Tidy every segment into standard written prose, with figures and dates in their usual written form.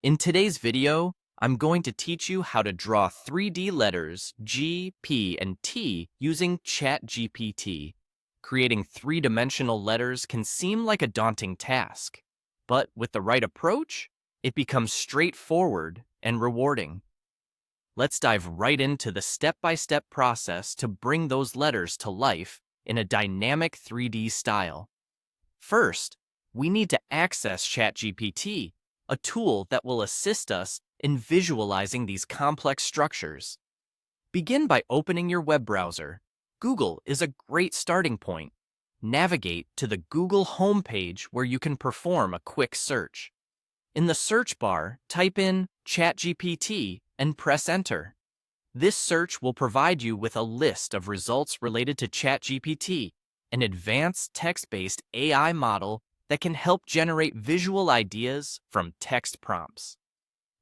In today's video, I'm going to teach you how to draw 3D letters G, P, and T using ChatGPT. Creating three-dimensional letters can seem like a daunting task, but with the right approach, it becomes straightforward and rewarding. Let's dive right into the step-by-step process to bring those letters to life in a dynamic 3D style. First, we need to access ChatGPT, a tool that will assist us in visualizing these complex structures. Begin by opening your web browser. Google is a great starting point. Navigate to the Google homepage where you can perform a quick search. In the search bar, type in ChatGPT and press enter. This search will provide you with a list of results related to ChatGPT, an advanced text-based AI model that can help generate visual ideas from text prompts.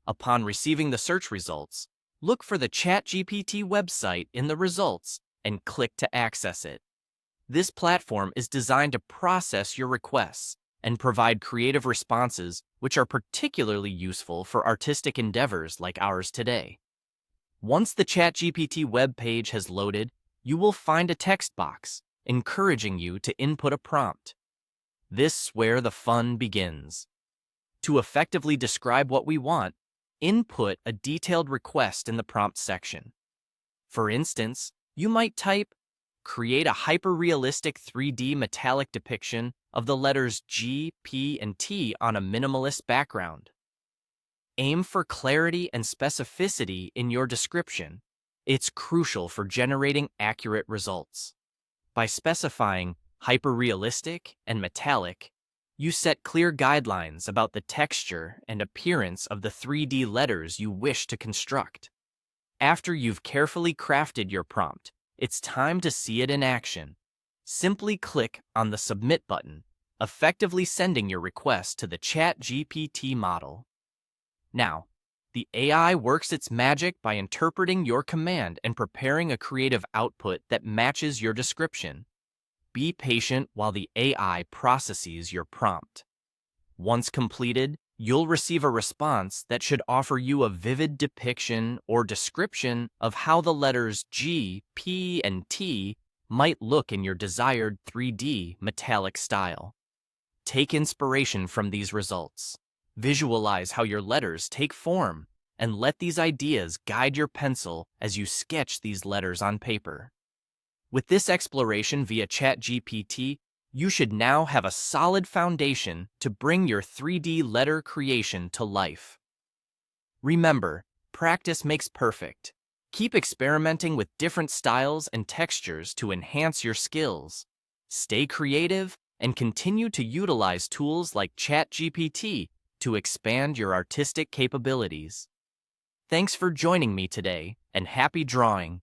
Upon receiving the search results, look for the ChatGPT website in the results and click to access it. This platform is designed to process your requests and provide creative responses which are particularly useful for artistic endeavors like ours today. Once the ChatGPT web page has loaded, you will find a text box encouraging you to input a prompt. This is where the fun begins. To effectively describe what we want, input a detailed request in the prompt section. For instance, you might type, "Create a hyper-realistic 3D metallic depiction of the letters G, P, and T on a minimalist background." Aim for clarity and specificity in your description. It's crucial for generating accurate results. By specifying hyper-realistic and metallic, you set clear guidelines about the texture and appearance of the 3D letters you wish to construct. After you've carefully crafted your prompt, it's time to see it in action. Simply click on the Submit button, effectively sending your request to the ChatGPT model. Now, the AI works its magic by interpreting your command and preparing a creative output that matches your description. Be patient while the AI processes your prompt. Once completed, you'll receive a response that should offer you a vivid depiction or description of how the letters G, P, and T might look in your desired 3D metallic style. Take inspiration from these results. Visualize how your letters take form, and let these ideas guide your pencil as you sketch these letters on paper. With this exploration via ChatGPT, you should now have a solid foundation to bring your 3D letter creation to life. Remember, practice makes perfect. Keep experimenting with different styles and textures to enhance your skills. Stay creative and continue to utilize tools like ChatGPT to expand your artistic capabilities. Thanks for joining me today, and happy drawing!